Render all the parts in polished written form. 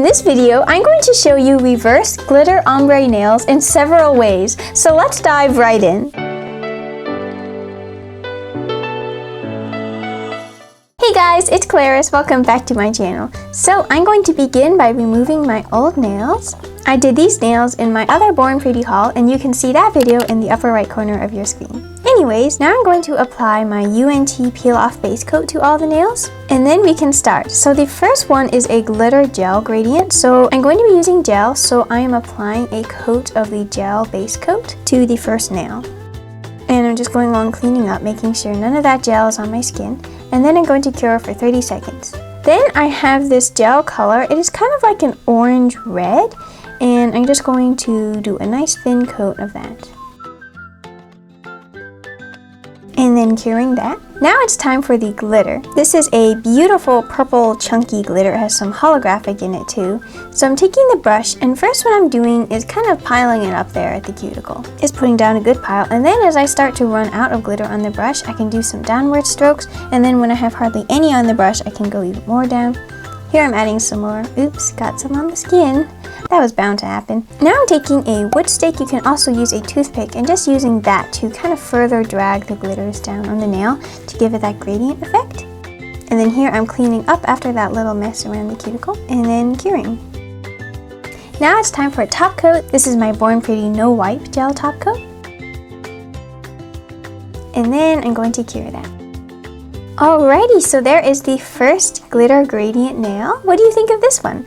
this video, I'm going to show you reverse glitter ombre nails in several ways, so let's dive right in. Hey guys, it's Claris. Welcome back to my channel. So I'm going to begin by removing my old nails. I did these nails in my other Born Pretty haul, and you can see that video in the upper right corner of your screen. Anyways, now I'm going to apply my UNT Peel Off Base Coat to all the nails, and then we can start. So the first one is a glitter gel gradient. So I'm going to be using gel, so I am applying a coat of the gel base coat to the first nail. And I'm just going along cleaning up, making sure none of that gel is on my skin. And then I'm going to cure for 30 seconds. Then I have this gel color. It is kind of like an orange red, and I'm just going to do a nice thin coat of that. And then curing that. Now it's time for the glitter. This is a beautiful purple chunky glitter. It has some holographic in it too. So I'm taking the brush, and first what I'm doing is kind of piling it up there at the cuticle. It's putting down a good pile, and then as I start to run out of glitter on the brush, I can do some downward strokes, and then when I have hardly any on the brush, I can go even more down. Here I'm adding some more. Oops, got some on the skin. That was bound to happen. Now I'm taking a wood stake. You can also use a toothpick, and just using that to kind of further drag the glitters down on the nail to give it that gradient effect. And then here I'm cleaning up after that little mess around the cuticle, and then curing. Now it's time for a top coat. This is my Born Pretty No Wipe Gel Top Coat. And then I'm going to cure that. Alrighty, so there is the first glitter gradient nail. What do you think of this one?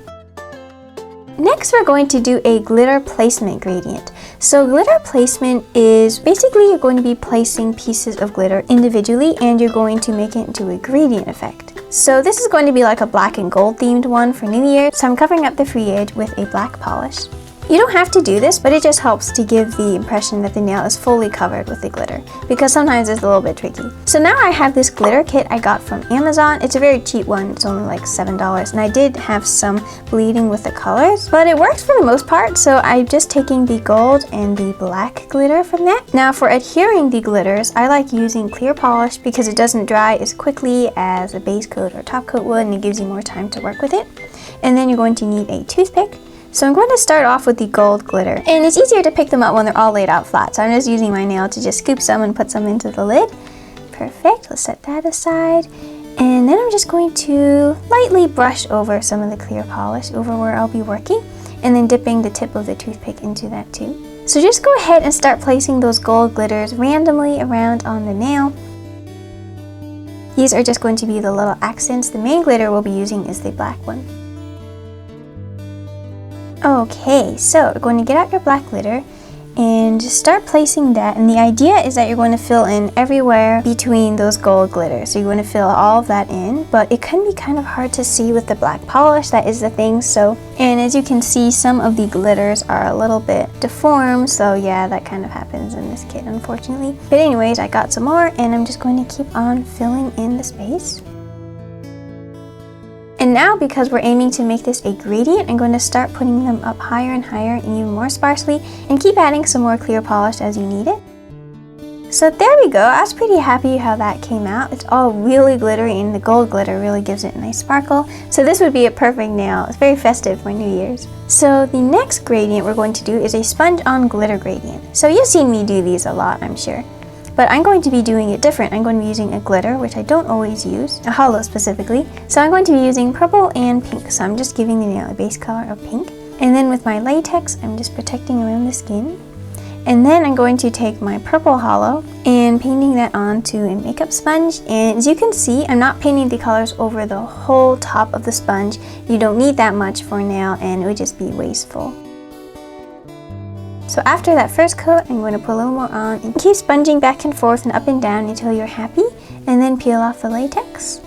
Next, we're going to do a glitter placement gradient. So glitter placement is basically you're going to be placing pieces of glitter individually, and you're going to make it into a gradient effect. So this is going to be like a black and gold themed one for New Year. So I'm covering up the free edge with a black polish. You don't have to do this, but it just helps to give the impression that the nail is fully covered with the glitter, because sometimes it's a little bit tricky. So now I have this glitter kit I got from Amazon. It's a very cheap one. It's only like $7, and I did have some bleeding with the colors, but it works for the most part. So I'm just taking the gold and the black glitter from that. Now for adhering the glitters, I like using clear polish because it doesn't dry as quickly as a base coat or top coat would, and it gives you more time to work with it. And then you're going to need a toothpick. So I'm going to start off with the gold glitter, and it's easier to pick them up when they're all laid out flat. So I'm just using my nail to just scoop some and put some into the lid. Perfect, let's set that aside. And then I'm just going to lightly brush over some of the clear polish over where I'll be working, and then dipping the tip of the toothpick into that too. So just go ahead and start placing those gold glitters randomly around on the nail. These are just going to be the little accents. The main glitter we'll be using is the black one. Okay, so we're going to get out your black glitter and just start placing that, and the idea is that you're going to fill in everywhere between those gold glitters. So you're going to fill all of that in, but it can be kind of hard to see with the black polish. That is the thing. And as you can see, some of the glitters are a little bit deformed, so yeah, that kind of happens in this kit, unfortunately. But anyways, I got some more, and I'm just going to keep on filling in the space. And now, because we're aiming to make this a gradient, I'm going to start putting them up higher and higher and even more sparsely, and keep adding some more clear polish as you need it. So there we go. I was pretty happy how that came out. It's all really glittery, and the gold glitter really gives it a nice sparkle. So this would be a perfect nail. It's very festive for New Year's. So the next gradient we're going to do is a sponge on glitter gradient. So you've seen me do these a lot, I'm sure. But I'm going to be doing it different. I'm going to be using a glitter, which I don't always use, a hollow specifically. So I'm going to be using purple and pink. So I'm just giving the nail a base color of pink. And then with my latex, I'm just protecting around the skin. And then I'm going to take my purple hollow and painting that onto a makeup sponge. And as you can see, I'm not painting the colors over the whole top of the sponge. You don't need that much for a nail, and it would just be wasteful. So after that first coat, I'm going to put a little more on and keep sponging back and forth and up and down until you're happy, and then peel off the latex.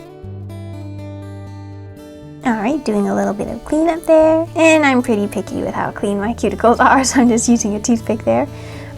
Alright, doing a little bit of cleanup there, and I'm pretty picky with how clean my cuticles are, so I'm just using a toothpick there.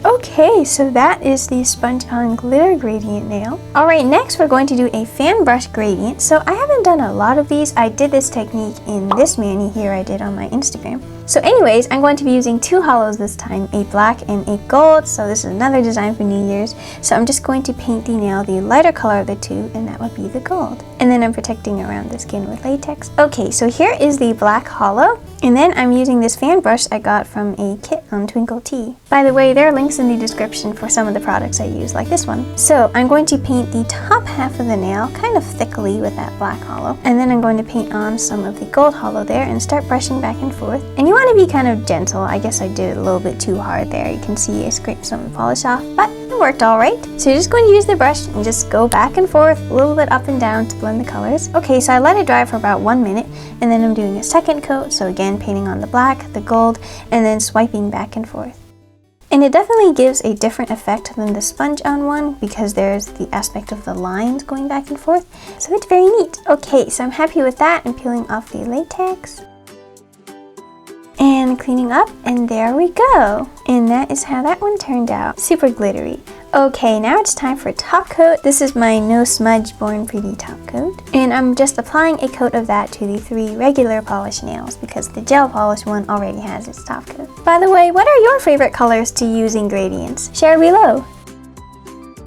Okay, so that is the sponge on glitter gradient nail. Alright, next we're going to do a fan brush gradient. So I haven't done a lot of these. I did this technique in this mani here I did on my Instagram. So anyways, I'm going to be using two hollows this time, a black and a gold. So this is another design for New Year's. So I'm just going to paint the nail the lighter color of the two, and that would be the gold. and then I'm protecting around the skin with latex. Okay, so here is the black hollow, and then I'm using this fan brush I got from a kit on Twinkle Tea. By the way, there are links in the description for some of the products I use, like this one. So I'm going to paint the top half of the nail kind of thickly with that black hollow, and then I'm going to paint on some of the gold hollow there and start brushing back and forth. And you want to be kind of gentle. I guess I did it a little bit too hard there. You can see I scraped some polish off, but it worked all right. So you're just going to use the brush and just go back and forth, a little bit up and down to blend the colors. Okay, so I let it dry for about 1 minute, and then I'm doing a second coat. So again, painting on the black, the gold, and then swiping back and forth. And it definitely gives a different effect than the sponge on one because there's the aspect of the lines going back and forth. So it's very neat. Okay, so I'm happy with that and peeling off the latex. And cleaning up, and there we go. And that is how that one turned out. Super glittery. Okay, now it's time for top coat. This is my No Smudge Born Pretty top coat. And I'm just applying a coat of that to the 3 regular polish nails because the gel polish one already has its top coat. By the way, what are your favorite colors to use in gradients? Share below.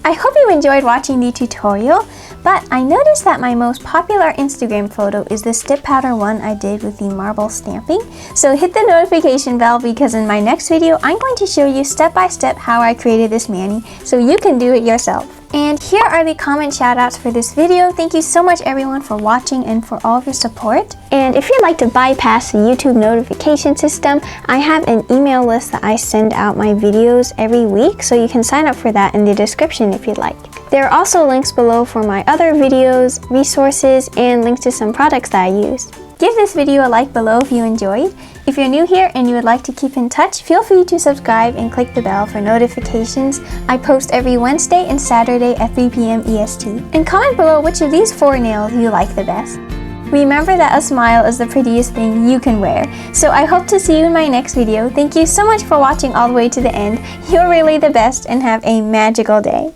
I hope you enjoyed watching the tutorial, but I noticed that my most popular Instagram photo is the Stip Powder one I did with the marble stamping. So hit the notification bell because in my next video, I'm going to show you step by step how I created this mani so you can do it yourself. And here are the comment shoutouts for this video. Thank you so much everyone for watching and for all of your support. And if you'd like to bypass the YouTube notification system, I have an email list that I send out my videos every week, so you can sign up for that in the description if you'd like. There are also links below for my other videos, resources, and links to some products that I use. Give this video a like below if you enjoyed. If you're new here and you would like to keep in touch, feel free to subscribe and click the bell for notifications. I post every Wednesday and Saturday at 3 p.m. EST. And comment below which of these 4 nails you like the best. Remember that a smile is the prettiest thing you can wear. So I hope to see you in my next video. Thank you so much for watching all the way to the end. You're really the best and have a magical day.